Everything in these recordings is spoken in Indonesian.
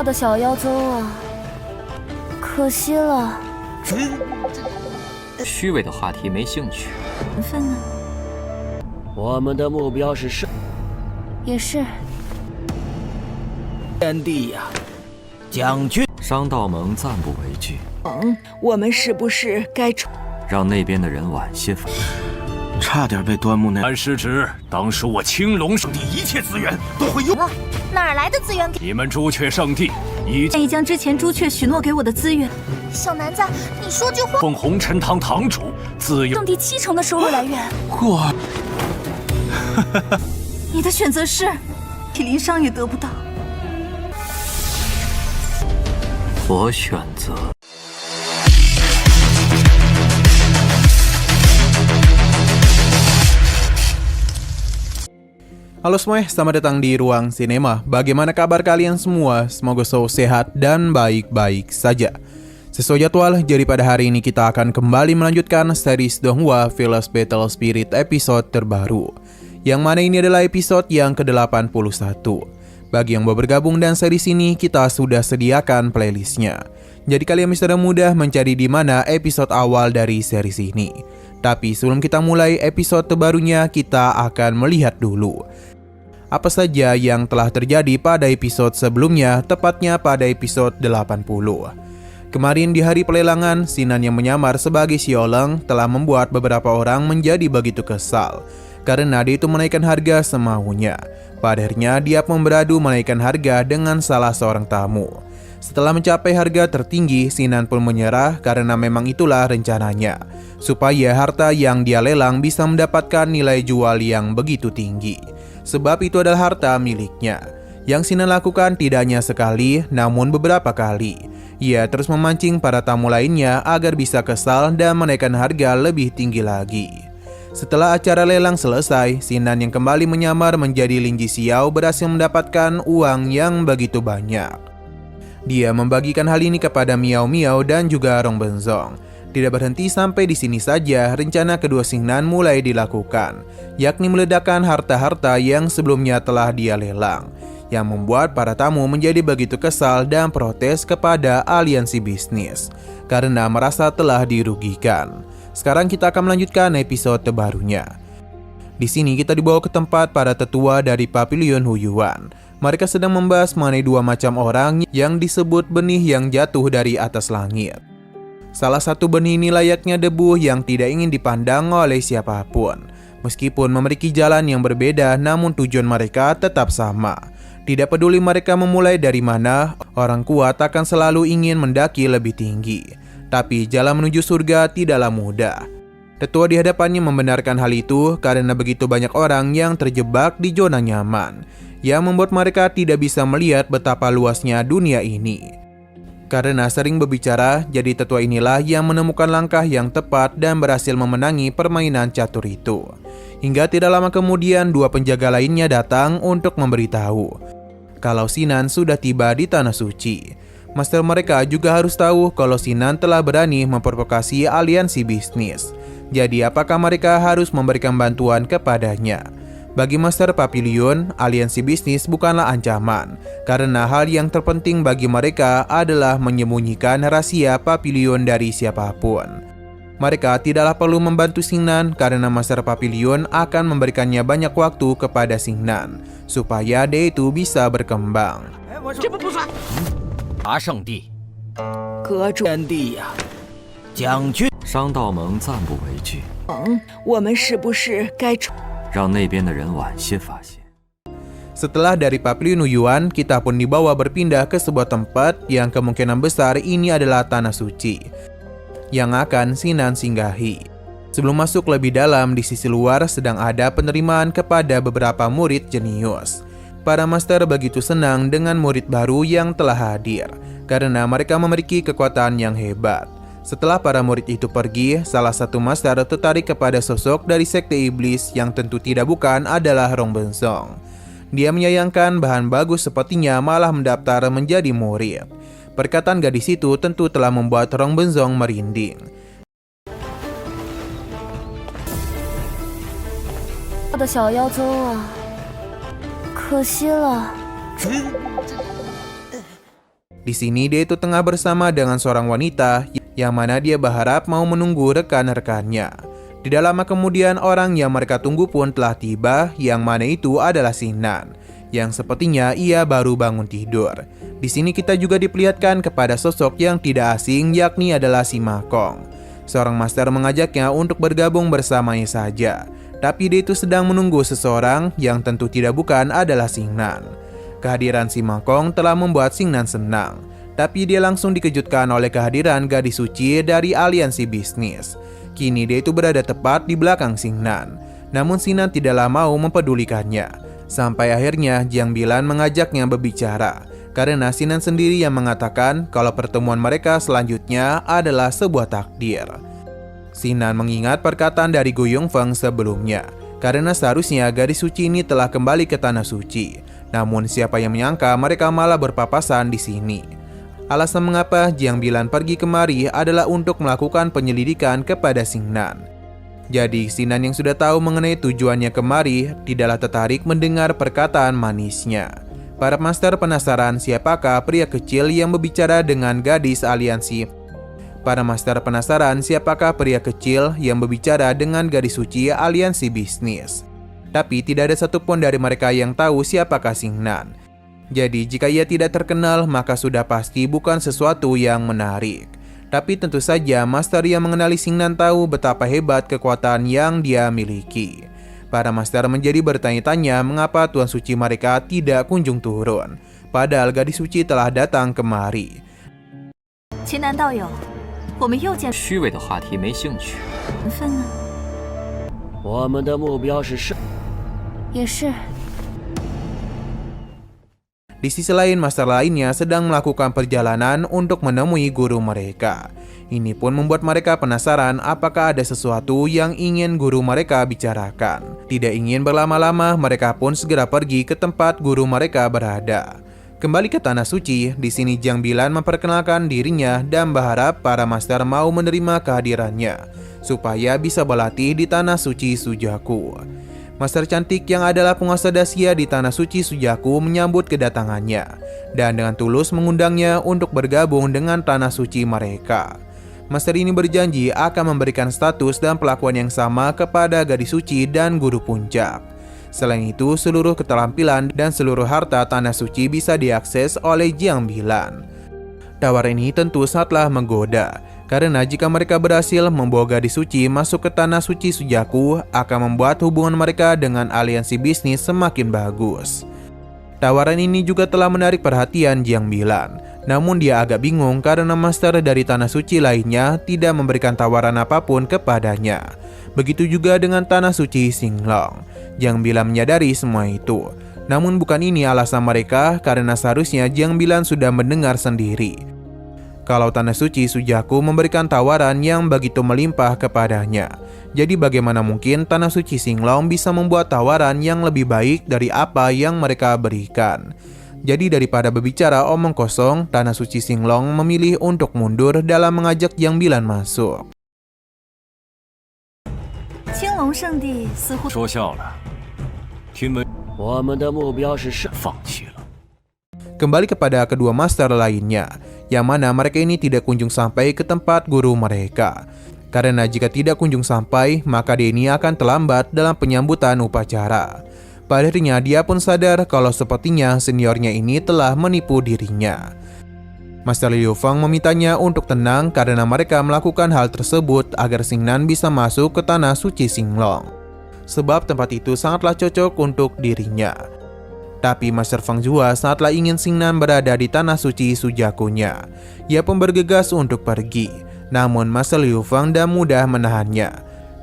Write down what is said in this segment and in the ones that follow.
的小妖宗啊，可惜了。虚伪的话题没兴趣。缘分呢？我们的目标是圣也是。天地呀，将军。商道盟暂不为惧，我们是不是该让那边的人惋惜吧。差点被端木那。俺失职，当初我青龙圣地一切资源都会用。哪儿来的资源？你们朱雀圣地已愿意将之前朱雀许诺给我的资源。小南子，你说句话。奉红尘堂堂主自有圣地70%的收入来源。我，你的选择是，麒麟商也得不到。我选择。Halo semuanya, selamat datang di Ruang Sinema. Bagaimana kabar kalian semua? Semoga selalu sehat dan baik-baik saja. Sesuai jadwal, jadi pada hari ini kita akan kembali melanjutkan series Donghua Village Battle Spirit episode terbaru. Yang mana ini adalah episode yang ke-81. Bagi yang baru bergabung dan series ini, kita sudah sediakan playlistnya. Jadi kalian bisa mudah mencari di mana episode awal dari series ini. Tapi sebelum kita mulai episode terbarunya, kita akan melihat dulu apa saja yang telah terjadi pada episode sebelumnya, tepatnya pada episode 80. Kemarin di hari pelelangan, Sinan yang menyamar sebagai Xiaoleng telah membuat beberapa orang menjadi begitu kesal karena dia itu menaikkan harga semaunya. Pada akhirnya dia pun beradu menaikkan harga dengan salah seorang tamu. Setelah mencapai harga tertinggi, Sinan pun menyerah karena memang itulah rencananya, supaya harta yang dia lelang bisa mendapatkan nilai jual yang begitu tinggi. Sebab itu adalah harta miliknya. Yang Sinan lakukan tidak hanya sekali, namun beberapa kali. Ia terus memancing para tamu lainnya agar bisa kesal dan menaikkan harga lebih tinggi lagi. Setelah acara lelang selesai, Sinan yang kembali menyamar menjadi Lin Jixiao berhasil mendapatkan uang yang begitu banyak. Dia membagikan hal ini kepada Miao Miao dan juga Rong Benzong. Tidak berhenti sampai di sini saja, rencana kedua Xingnan mulai dilakukan, yakni meledakkan harta-harta yang sebelumnya telah dia lelang, yang membuat para tamu menjadi begitu kesal dan protes kepada aliansi bisnis karena merasa telah dirugikan. Sekarang kita akan melanjutkan episode terbarunya. Di sini kita dibawa ke tempat para tetua dari Pavilion Huyuan. Mereka sedang membahas mengenai dua macam orang yang disebut benih yang jatuh dari atas langit. Salah satu benih ini layaknya debu yang tidak ingin dipandang oleh siapapun. Meskipun memiliki jalan yang berbeda, namun tujuan mereka tetap sama. Tidak peduli mereka memulai dari mana, orang kuat akan selalu ingin mendaki lebih tinggi. Tapi jalan menuju surga tidaklah mudah. Tetua di hadapannya membenarkan hal itu karena begitu banyak orang yang terjebak di zona nyaman, yang membuat mereka tidak bisa melihat betapa luasnya dunia ini. Karena sering berbicara, jadi tetua inilah yang menemukan langkah yang tepat dan berhasil memenangi permainan catur itu. Hingga tidak lama kemudian dua penjaga lainnya datang untuk memberitahu kalau Sinan sudah tiba di Tanah Suci. Master mereka juga harus tahu kalau Sinan telah berani memprovokasi aliansi bisnis. Jadi apakah mereka harus memberikan bantuan kepadanya? Bagi Master Pavilion, aliansi bisnis bukanlah ancaman, karena hal yang terpenting bagi mereka adalah menyembunyikan rahasia Pavilion dari siapapun. Mereka tidaklah perlu membantu Xingnan karena Master Pavilion akan memberikannya banyak waktu kepada Xingnan, supaya dia itu bisa berkembang. 大圣地，阁主天地呀，将军。商道盟暂不为惧，我们是不是该让那边的人惋惜发现。 Setelah dari Pavilion Huyuan, kita pun dibawa berpindah ke sebuah tempat yang kemungkinan besar ini adalah Tanah Suci yang akan Sinan singgahi. Sebelum masuk lebih dalam, di sisi luar sedang ada penerimaan kepada beberapa murid jenius. Para master begitu senang dengan murid baru yang telah hadir karena mereka memiliki kekuatan yang hebat. Setelah para murid itu pergi, salah satu master tertarik kepada sosok dari sekte iblis yang tentu tidak bukan adalah Rong Benzong. Dia menyayangkan bahan bagus sepertinya malah mendaftar menjadi murid. Perkataan gadis itu tentu telah membuat Rong Benzong merinding. 我的小妖宗啊，可惜了。Di sini dia itu tengah bersama dengan seorang wanita yang mana dia berharap mau menunggu rekan-rekannya. Tidak lama kemudian orang yang mereka tunggu pun telah tiba, yang mana itu adalah Xingnan, yang sepertinya ia baru bangun tidur. Di sini kita juga diperlihatkan kepada sosok yang tidak asing, yakni adalah si Ma Kong. Seorang master mengajaknya untuk bergabung bersamanya saja, tapi dia itu sedang menunggu seseorang yang tentu tidak bukan adalah Xingnan. Kehadiran si Ma Kong telah membuat Xingnan senang, tapi dia langsung dikejutkan oleh kehadiran gadis suci dari aliansi bisnis. Kini dia itu berada tepat di belakang Xingnan, namun Xingnan tidaklah mau mempedulikannya. Sampai akhirnya Jiang Bilan mengajaknya berbicara, karena Xingnan sendiri yang mengatakan kalau pertemuan mereka selanjutnya adalah sebuah takdir. Xingnan mengingat perkataan dari Gu Yongfeng sebelumnya, karena seharusnya gadis suci ini telah kembali ke tanah suci. Namun siapa yang menyangka mereka malah berpapasan di sini. Alasan mengapa Jiang Bilan pergi kemari adalah untuk melakukan penyelidikan kepada Xingnan. Jadi Xingnan yang sudah tahu mengenai tujuannya kemari tidaklah tertarik mendengar perkataan manisnya. Para master penasaran siapakah pria kecil yang berbicara dengan gadis aliansi. Para master penasaran siapakah pria kecil yang berbicara dengan gadis suci aliansi bisnis. Tapi tidak ada satupun dari mereka yang tahu siapakah Xingnan. Jadi jika ia tidak terkenal maka sudah pasti bukan sesuatu yang menarik. Tapi tentu saja master yang mengenali Xingnan tahu betapa hebat kekuatan yang dia miliki. Para master menjadi bertanya-tanya mengapa Tuan Suci mereka tidak kunjung turun, padahal gadis suci telah datang kemari. 秦南道友，我们又见虚伪的话题没兴趣。缘分呢？我们的目标是胜。也是。 Di sisi lain, master lainnya sedang melakukan perjalanan untuk menemui guru mereka. Ini pun membuat mereka penasaran apakah ada sesuatu yang ingin guru mereka bicarakan. Tidak ingin berlama-lama, mereka pun segera pergi ke tempat guru mereka berada. Kembali ke tanah suci, di sini Jiang Bilan memperkenalkan dirinya dan berharap para master mau menerima kehadirannya supaya bisa berlatih di tanah suci Sujaku. Master cantik yang adalah penguasa Daxia di tanah suci Sujaku menyambut kedatangannya dan dengan tulus mengundangnya untuk bergabung dengan tanah suci mereka. Master ini berjanji akan memberikan status dan perlakuan yang sama kepada gadis suci dan guru puncak. Selain itu, seluruh keterampilan dan seluruh harta tanah suci bisa diakses oleh Jiang Bilan. Tawaran ini tentu sangatlah menggoda, karena jika mereka berhasil membawa gadis suci masuk ke tanah suci Sujaku, akan membuat hubungan mereka dengan aliansi bisnis semakin bagus. Tawaran ini juga telah menarik perhatian Jiang Bilan, namun dia agak bingung karena master dari tanah suci lainnya tidak memberikan tawaran apapun kepadanya. Begitu juga dengan tanah suci Xinglong. Jiang Bilan menyadari semua itu, namun bukan ini alasan mereka, karena seharusnya Jiang Bilan sudah mendengar sendiri kalau tanah suci Sujaku memberikan tawaran yang begitu melimpah kepadanya. Jadi bagaimana mungkin tanah suci Xinglong bisa membuat tawaran yang lebih baik dari apa yang mereka berikan? Jadi daripada berbicara omong kosong, tanah suci Xinglong memilih untuk mundur dalam mengajak Jiang Bilan masuk. 青龙圣地似乎说笑了，听闻我们的目标是胜。放弃了。 Kembali kepada kedua master lainnya, yang mana mereka ini tidak kunjung sampai ke tempat guru mereka. Karena jika tidak kunjung sampai, maka dia ini akan terlambat dalam penyambutan upacara. Pada akhirnya dia pun sadar kalau sepertinya seniornya ini telah menipu dirinya. Master Liu Feng memintanya untuk tenang karena mereka melakukan hal tersebut agar Xingnan bisa masuk ke tanah suci Xinglong. Sebab tempat itu sangatlah cocok untuk dirinya. Tapi Master Feng Zhua sangatlah ingin Xingnan berada di tanah suci Sujakunya. Ia pun bergegas untuk pergi, namun Master Liu Feng tidak mudah menahannya,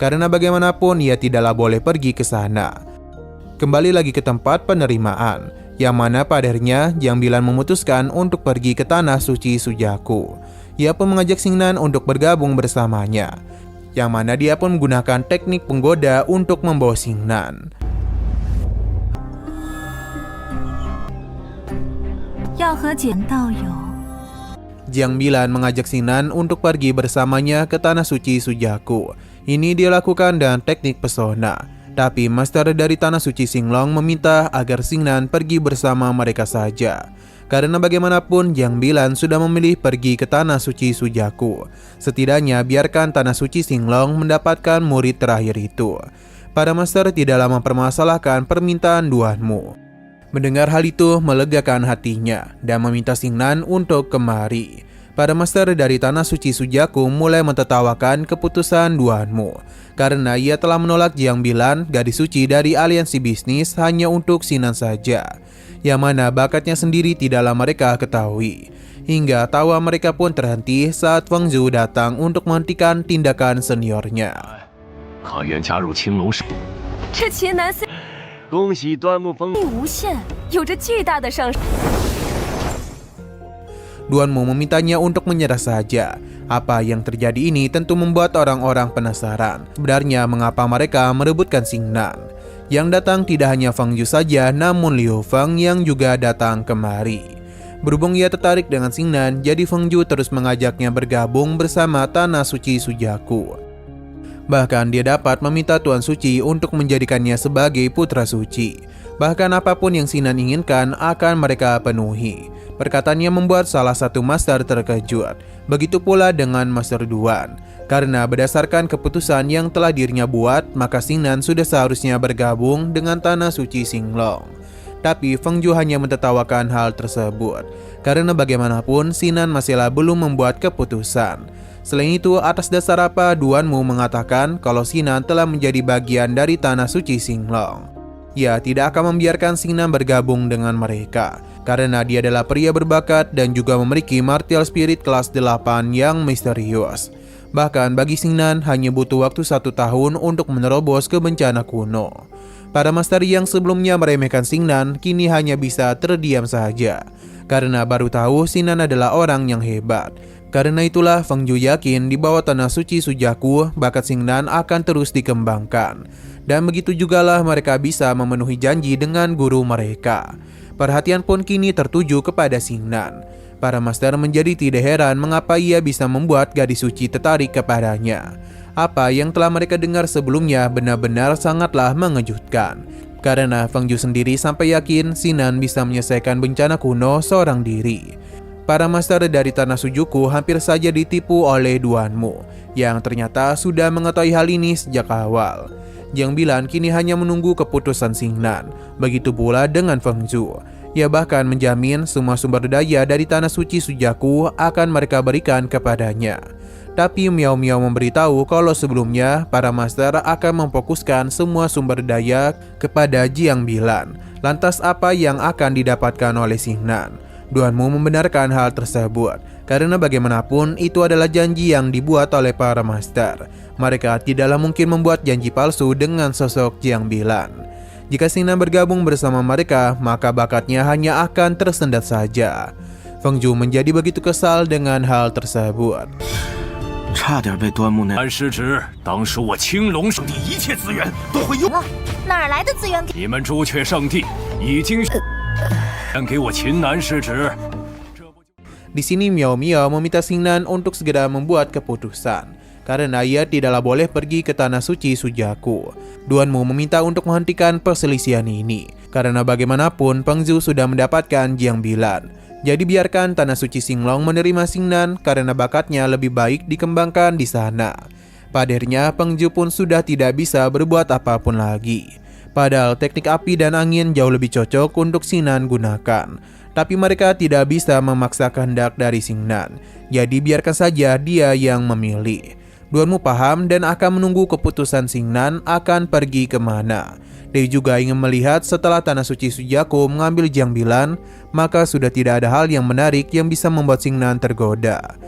karena bagaimanapun ia tidaklah boleh pergi ke sana. Kembali lagi ke tempat penerimaan, yang mana pada akhirnya Jiang Bilan memutuskan untuk pergi ke tanah suci Sujaku. Ia pun mengajak Xingnan untuk bergabung bersamanya, yang mana dia pun menggunakan teknik penggoda untuk membawa Xingnan. 要和简道友。 Jiang Bilan mengajak Xingnan untuk pergi bersamanya ke tanah suci Sujaku. Ini dia lakukan dengan teknik pesona. Tapi master dari Tanah Suci Xinglong meminta agar Xingnan pergi bersama mereka saja. Karena bagaimanapun Jiang Bilan sudah memilih pergi ke Tanah Suci Sujaku. Setidaknya biarkan Tanah Suci Xinglong mendapatkan murid terakhir itu. Para master tidaklah mempermasalahkan permintaan Duanmu. Mendengar hal itu melegakan hatinya dan meminta Xingnan untuk kemari. Para master dari Tanah Suci Sujaku mulai mentertawakan keputusan Duanmu karena ia telah menolak Jiang Bilan, gadis suci dari aliansi bisnis, hanya untuk Xingnan saja, yang mana bakatnya sendiri tidaklah mereka ketahui. Hingga tawa mereka pun terhenti saat Feng Zhu datang untuk menghentikan tindakan seniornya. 可愿加入青龙社？这秦南虽恭喜端木峰力无限，有着巨大的上升。 Duanmu memintanya untuk menyerah saja. Apa yang terjadi ini tentu membuat orang-orang penasaran. Sebenarnya mengapa mereka merebutkan Xingnan? Yang datang tidak hanya Feng Zhu saja, namun Liu Feng yang juga datang kemari. Berhubung ia tertarik dengan Xingnan, jadi Feng Zhu terus mengajaknya bergabung bersama Tanah Suci Sujaku. Bahkan dia dapat meminta Tuan Suci untuk menjadikannya sebagai putra suci. Bahkan apapun yang Xingnan inginkan akan mereka penuhi. Perkataannya membuat salah satu master terkejut. Begitu pula dengan Master Duan. Karena berdasarkan keputusan yang telah dirinya buat, maka Xingnan sudah seharusnya bergabung dengan Tanah Suci Xinglong. Tapi Feng Zhu hanya mentertawakan hal tersebut. Karena bagaimanapun Xingnan masihlah belum membuat keputusan. Selain itu, atas dasar apa Duanmu mengatakan kalau Xingnan telah menjadi bagian dari Tanah Suci Xinglong? Ia tidak akan membiarkan Xingnan bergabung dengan mereka, karena dia adalah pria berbakat dan juga memiliki martial spirit kelas 8 yang misterius. Bahkan bagi Xingnan hanya butuh waktu 1 tahun untuk menerobos ke bencana kuno. Para master yang sebelumnya meremehkan Xingnan kini hanya bisa terdiam saja, karena baru tahu Xingnan adalah orang yang hebat. Karena itulah Feng Zhu yakin di bawah Tanah Suci Sujaku bakat Xingnan akan terus dikembangkan. Dan begitu jugalah mereka bisa memenuhi janji dengan guru mereka. Perhatian pun kini tertuju kepada Xingnan. Para master menjadi tidak heran mengapa ia bisa membuat gadis suci tertarik kepadanya. Apa yang telah mereka dengar sebelumnya benar-benar sangatlah mengejutkan. Karena Feng Zhu sendiri sampai yakin Xingnan bisa menyelesaikan bencana kuno seorang diri. Para master dari Tanah Sujuku hampir saja ditipu oleh Duanmu, yang ternyata sudah mengetahui hal ini sejak awal. Jiang Bilan kini hanya menunggu keputusan Xingnan. Begitu pula dengan Feng Zhu. Ia bahkan menjamin semua sumber daya dari Tanah Suci Sujaku akan mereka berikan kepadanya. Tapi Miao Miao memberitahu kalau sebelumnya para master akan memfokuskan semua sumber daya kepada Jiang Bilan. Lantas apa yang akan didapatkan oleh Xingnan? Duanmu membenarkan hal tersebut, karena bagaimanapun itu adalah janji yang dibuat oleh para master. Mereka tidaklah mungkin membuat janji palsu dengan sosok Jiang Bilan. Jika Xingnan bergabung bersama mereka, maka bakatnya hanya akan tersendat saja. Feng Zhu menjadi begitu kesal dengan hal tersebut. 差点被端木那按失职，当时我青龙圣地一切资源都会用。哪儿来的资源？你们朱雀圣地已经给我秦南失职。 Di sini Miao Miao meminta Xingnan untuk segera membuat keputusan, karena ia tidaklah boleh pergi ke Tanah Suci Sujaku. Duanmu meminta untuk menghentikan perselisihan ini, karena bagaimanapun Feng Zhu sudah mendapatkan Jiang Bilan. Jadi biarkan Tanah Suci Xinglong menerima Xingnan karena bakatnya lebih baik dikembangkan di sana. Pada akhirnya Feng Zhu pun sudah tidak bisa berbuat apapun lagi. Padahal teknik api dan angin jauh lebih cocok untuk Xingnan gunakan. Tapi mereka tidak bisa memaksa kehendak dari Xingnan. Jadi biarkan saja dia yang memilih. Duanmu paham dan akan menunggu keputusan Xingnan akan pergi kemana. Dia juga ingin melihat setelah Tanah Suci Sujaku mengambil Jiang Bilan, maka sudah tidak ada hal yang menarik yang bisa membuat Xingnan tergoda.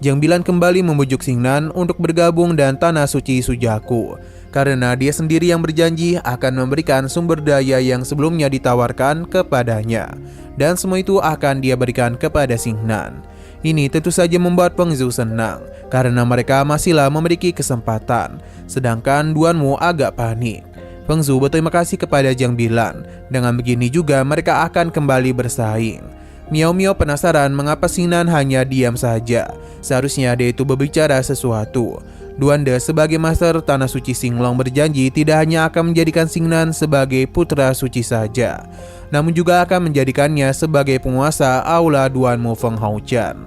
Jiang Bilan kembali membujuk Xingnan untuk bergabung dan Tanah Suci Sujaku, karena dia sendiri yang berjanji akan memberikan sumber daya yang sebelumnya ditawarkan kepadanya. Dan semua itu akan dia berikan kepada Xingnan. Ini tentu saja membuat Feng Zhu senang, karena mereka masihlah memiliki kesempatan, sedangkan Duanmu agak panik. Feng Zhu berterima kasih kepada Jiang Bilan. Dengan begini juga mereka akan kembali bersaing. Miao Miao penasaran mengapa Xingnan hanya diam saja. Seharusnya dia itu berbicara sesuatu. Duande sebagai Master Tanah Suci Singlong berjanji tidak hanya akan menjadikan Xingnan sebagai putra suci saja, namun juga akan menjadikannya sebagai penguasa Aula Duanmu Feng Haotian.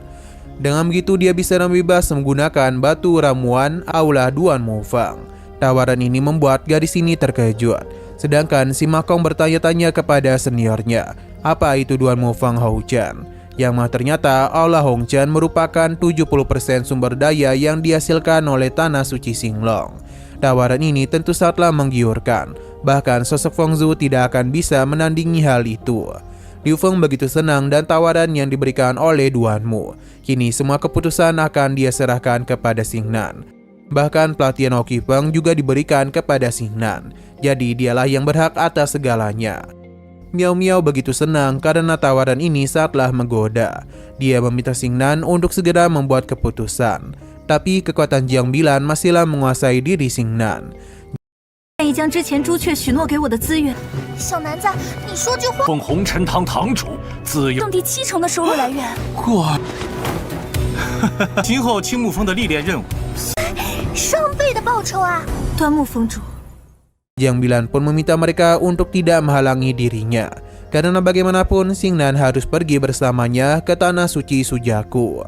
Dengan begitu dia bisa bebas menggunakan batu ramuan Aula Duanmu Feng. Tawaran ini membuat gadis ini terkejut, sedangkan si Makong bertanya-tanya kepada seniornya, apa itu Duanmu Feng Haotian? Yang mah ternyata Aula Hongqian merupakan 70% sumber daya yang dihasilkan oleh Tanah Suci Singlong. Tawaran ini tentu sangatlah menggiurkan, bahkan sosok Feng Zhu tidak akan bisa menandingi hal itu. Liu Feng begitu senang dan tawaran yang diberikan oleh Duanmu. Kini semua keputusan akan dia serahkan kepada Xingnan. Bahkan pelatihan Hoki Feng juga diberikan kepada Xingnan, jadi dialah yang berhak atas segalanya. Miao Miao begitu senang karena tawaran ini sangatlah menggoda. Dia meminta Xingnan untuk segera membuat keputusan. Tapi kekuatan Jiang Bilan masihlah menguasai diri Xingnan. 愿意将之前朱雀许诺给我的资源。小南子，你说句话。奉红尘堂堂主自有圣地70%的收入来源。今后青木峰的历练任务，上倍的报酬啊！端木峰主。 Jiang Bilan pun meminta mereka untuk tidak menghalangi dirinya, karena bagaimanapun Xingnan harus pergi bersamanya ke Tanah Suci Sujaku.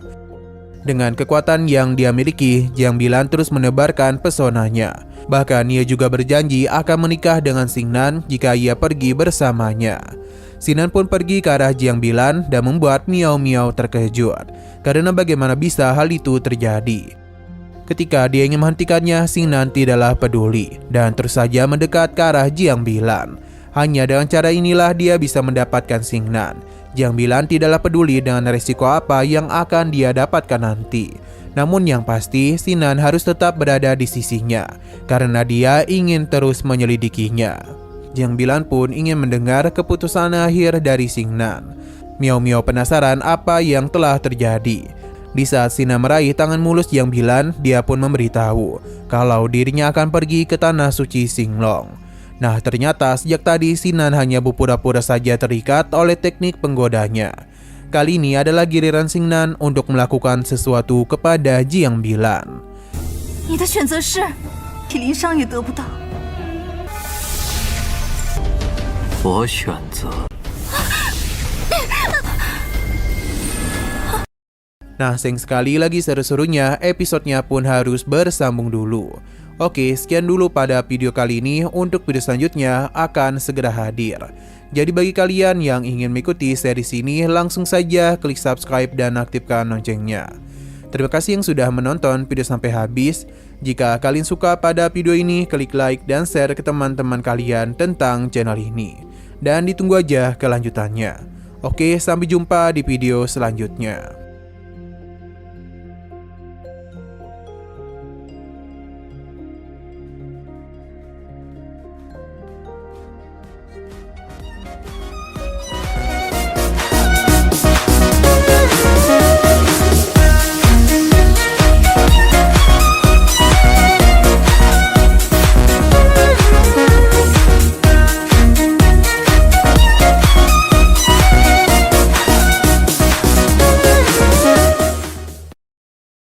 Dengan kekuatan yang dia miliki, Jiang Bilan terus menebarkan pesonanya. Bahkan ia juga berjanji akan menikah dengan Xingnan jika ia pergi bersamanya. Xingnan pun pergi ke arah Jiang Bilan dan membuat Miao Miao terkejut, karena bagaimana bisa hal itu terjadi. Ketika dia ingin menghentikannya, Xingnan tidaklah peduli dan terus saja mendekat ke arah Jiang Bilan. Hanya dengan cara inilah dia bisa mendapatkan Xingnan. Jiang Bilan tidaklah peduli dengan resiko apa yang akan dia dapatkan nanti. Namun yang pasti, Xingnan harus tetap berada di sisinya karena dia ingin terus menyelidikinya. Jiang Bilan pun ingin mendengar keputusan akhir dari Xingnan. Miao Miao penasaran apa yang telah terjadi. Di saat Xingnan meraih tangan mulus Jiang Bilan, dia pun memberitahu kalau dirinya akan pergi ke Tanah Suci Singlong. Nah, ternyata sejak tadi Xingnan hanya berpura-pura saja terikat oleh teknik penggodanya. Kali ini adalah giliran Xingnan untuk melakukan sesuatu kepada Jiang Bilan. 你的选择是体鳞伤也得不到。我选择。 Nah, sayang sekali lagi seru-serunya, episodenya pun harus bersambung dulu. Oke, sekian dulu pada video kali ini. Untuk video selanjutnya akan segera hadir. Jadi bagi kalian yang ingin mengikuti series ini, langsung saja klik subscribe dan aktifkan loncengnya. Terima kasih yang sudah menonton video sampai habis. Jika kalian suka pada video ini, klik like dan share ke teman-teman kalian tentang channel ini. Dan ditunggu aja kelanjutannya. Oke, sampai jumpa di video selanjutnya.